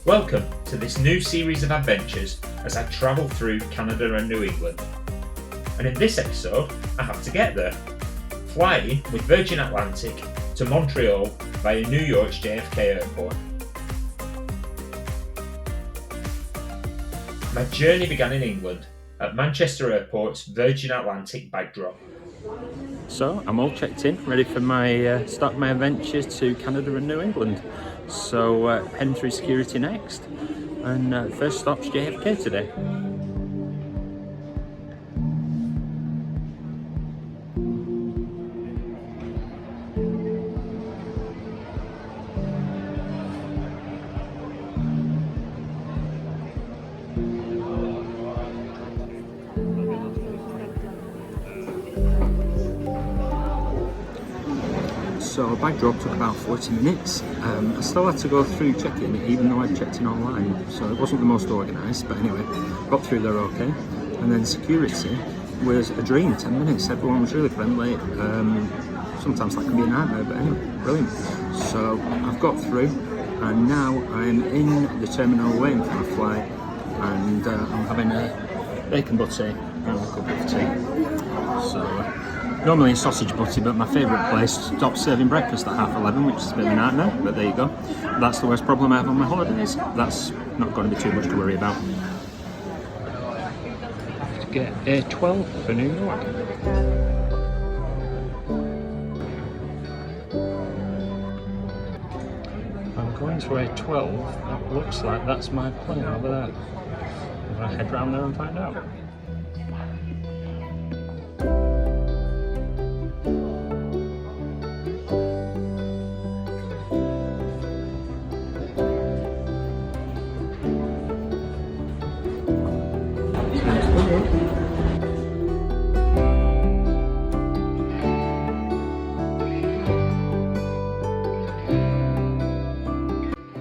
Welcome to this new series of adventures as I travel through Canada and New England. And in this episode, I have to get there, flying with Virgin Atlantic to Montreal via New York's JFK Airport. My journey began in England at Manchester Airport's Virgin Atlantic bag drop. So I'm all checked in, ready for my start my adventures to Canada and New England. So heading through security next, and first stop's JFK today. So bag drop took about 40 minutes. I still had to go through check-in even though I'd checked in online, so it wasn't the most organised, but anyway, got through there okay. And then security was a dream, 10 minutes, everyone was really friendly. Sometimes that can be a nightmare, but anyway, brilliant. So I've got through, and now I'm in the terminal waiting for my flight, and I'm having a bacon butty and a cup of tea. So normally a sausage butty, but my favourite place stopped serving breakfast at 11:30, which is a bit of a nightmare, but there you go. That's the worst problem I have on my holidays. That's not going to be too much to worry about. I have to get A12 for New York. I'm going to A12. That looks like that's my plane over there. I'm going to head round there and find out.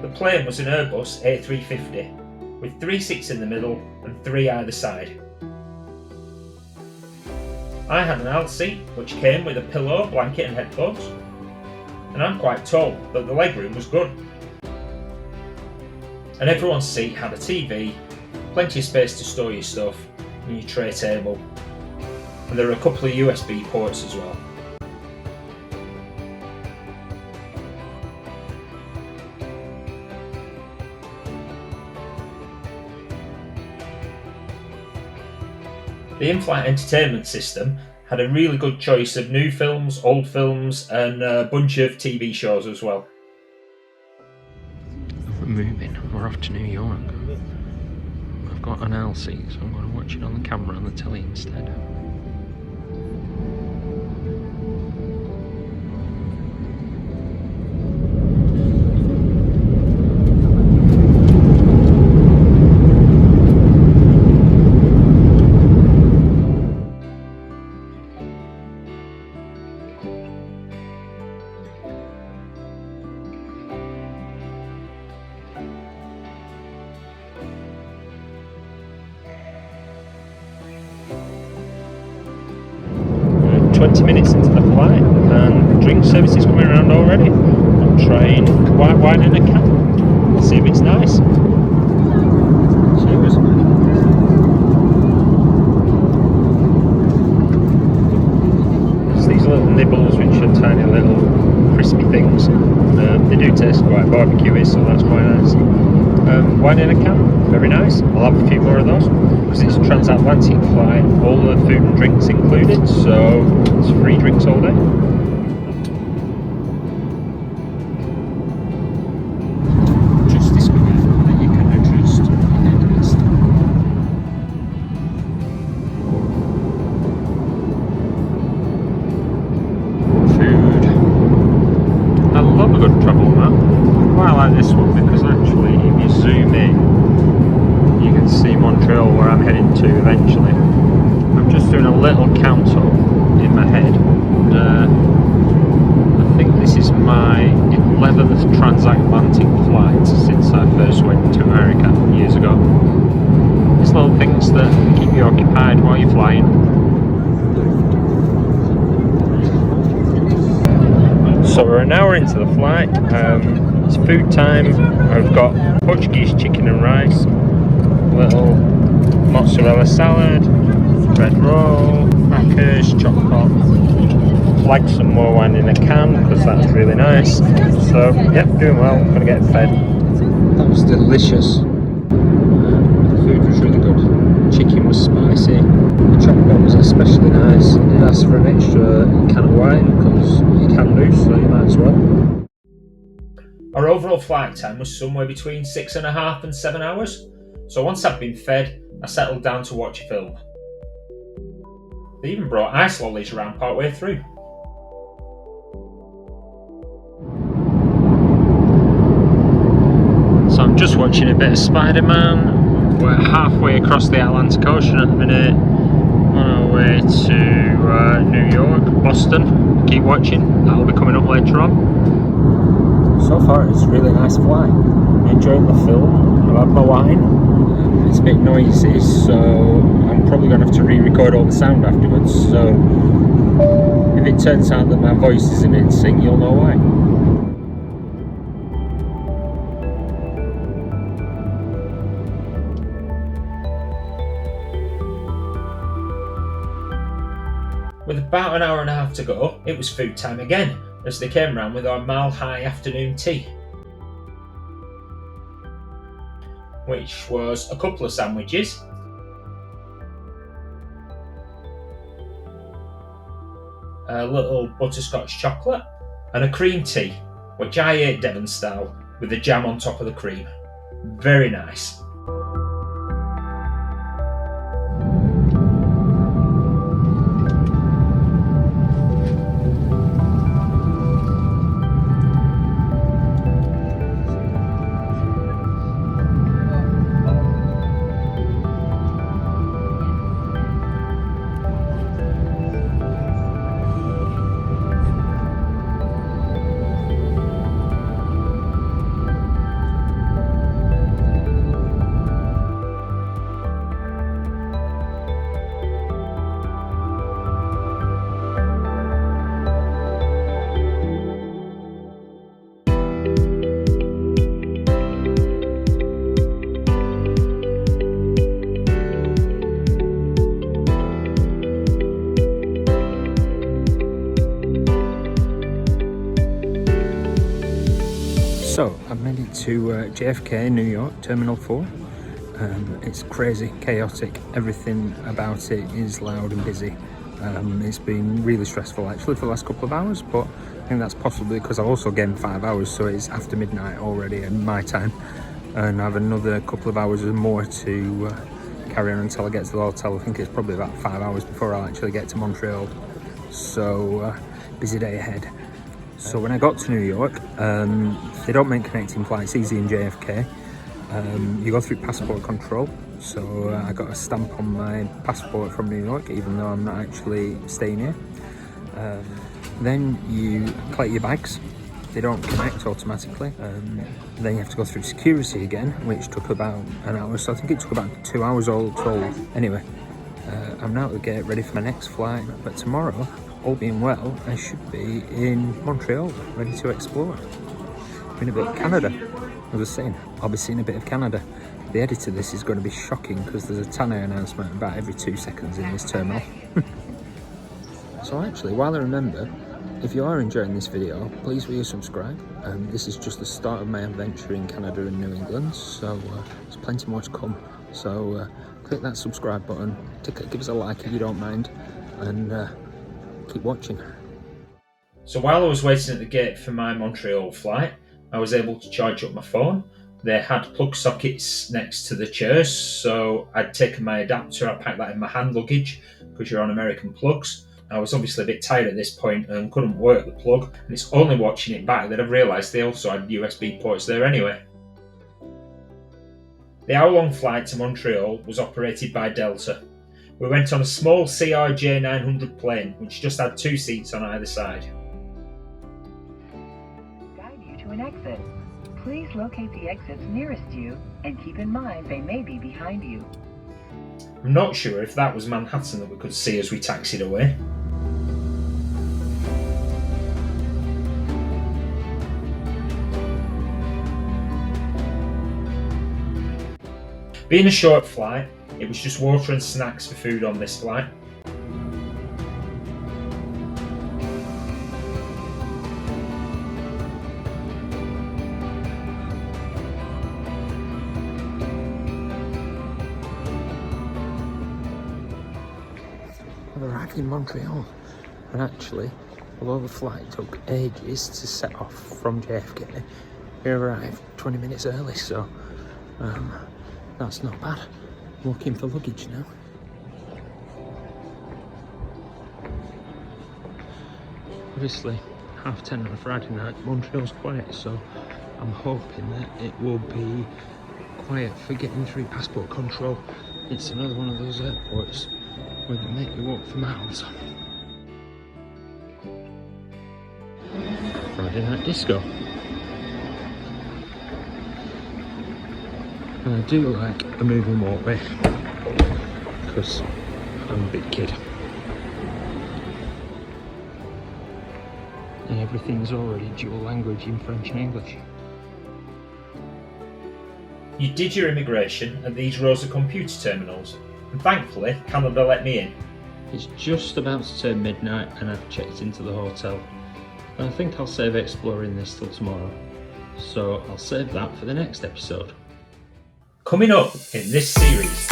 The plane was an Airbus A350 with 3 seats in the middle and 3 either side. I had an aisle seat which came with a pillow, blanket and headphones, and I'm quite tall, but the legroom was good. And everyone's seat had a TV, plenty of space to store your stuff and your tray table, and there are a couple of USB ports as well. The in-flight entertainment system had a really good choice of new films, old films, and a bunch of TV shows as well. We're moving, we're off to New York. I've got an aisle seat, so I'm going to watch it on the camera on the telly instead. We're 20 minutes into the flight and drink service is coming around already. I'm trying white wine in a can. See if it's nice. Cheers. There's these little nibbles which are tiny little crispy things. They do taste quite barbecuey, so that's quite nice. Wine in a can, very nice. I'll have a few more of those because it's a transatlantic flight, all the food and drinks included, so it's free drinks all day. Just discovered that you can adjust the headrest. Food. I love a good travel map. I like this one because actually if you zoom in you can see Montreal where I'm heading to eventually. I'm just doing a little count up in my head, and I think this is my 11th transatlantic flight since I first went to America years ago. There's little things that keep you occupied while you're flying. So we're an hour into the flight. It's food time. I've got Portuguese chicken and rice, little mozzarella salad, bread roll, crackers, chocolate. Like some more wine in a can because that's really nice. So yep, doing well. I'm gonna get fed. That was delicious. The food was really good. Chicken was spicy. The chocolate was especially nice. I did ask for an extra can of wine because you can do, so you might as well. Our overall flight time was somewhere between 6.5 and 7 hours. So once I'd been fed, I settled down to watch a film. They even brought ice lollies around partway through. So I'm just watching a bit of Spider-Man. We're halfway across the Atlantic Ocean at the minute, on our way to New York, Boston. Keep watching, that'll be coming up later on. So far it's a really nice flight. I'm enjoying the film, I've had my wine. It's a bit noisy, so I'm probably going to have to re-record all the sound afterwards. So if it turns out that my voice isn't in sync, you'll know why. With about an hour and a half to go, it was food time again, as they came round with our mile-high afternoon tea, which was a couple of sandwiches, a little butterscotch chocolate, and a cream tea, which I ate Devon style, with the jam on top of the cream. Very nice. So I've made it to JFK, New York, Terminal 4. It's crazy, chaotic, everything about it is loud and busy. It's been really stressful actually for the last couple of hours, but I think that's possibly because I've also gained 5 hours, so it's after midnight already in my time. And I have another couple of hours or more to carry on until I get to the hotel. I think it's probably about 5 hours before I'll actually get to Montreal. So busy day ahead. So when I got to New York, they don't make connecting flights easy in JFK. You go through passport control, so I got a stamp on my passport from New York, even though I'm not actually staying here. Then you collect your bags. They don't connect automatically. Then you have to go through security again, which took about an hour, so I think it took about 2 hours all told. Anyway, I'm now at the gate ready for my next flight, but tomorrow, all being well, I should be in Montreal, ready to explore. Been a bit of Canada. As I was saying, I'll be seeing a bit of Canada. The edit of this is going to be shocking because there's a tannoy announcement about every 2 seconds in this terminal. So actually, while I remember, if you are enjoying this video, please will you subscribe. This is just the start of my adventure in Canada and New England, so there's plenty more to come. So click that subscribe button, give us a like if you don't mind, and keep watching. So while I was waiting at the gate for my Montreal flight, I was able to charge up my phone. They had plug sockets next to the chairs, so I'd taken my adapter, I packed that in my hand luggage because you're on American plugs. I was obviously a bit tired at this point and couldn't work the plug, and it's only watching it back that I've realised they also had USB ports there anyway. The hour-long flight to Montreal was operated by Delta. We went on a small CRJ 900 plane, which just had 2 seats on either side. Guide you to an exit. Please locate the exits nearest you and keep in mind they may be behind you. I'm not sure if that was Manhattan that we could see as we taxied away. Being a short flight, it was just water and snacks for food on this flight. I've arrived in Montreal, and actually, although the flight took ages to set off from JFK, we arrived 20 minutes early, so that's not bad. I'm looking for luggage now. Obviously, 10:30 on a Friday night, Montreal's quiet, so I'm hoping that it will be quiet for getting through passport control. It's another one of those airports where they make you walk for miles. Friday night disco. And I do like a moving walkway because I'm a big kid. And everything's already dual language in French and English. You did your immigration at these rows of computer terminals, and thankfully Canada let me in. It's just about to turn midnight and I've checked into the hotel. And I think I'll save exploring this till tomorrow. So I'll save that for the next episode. Coming up in this series,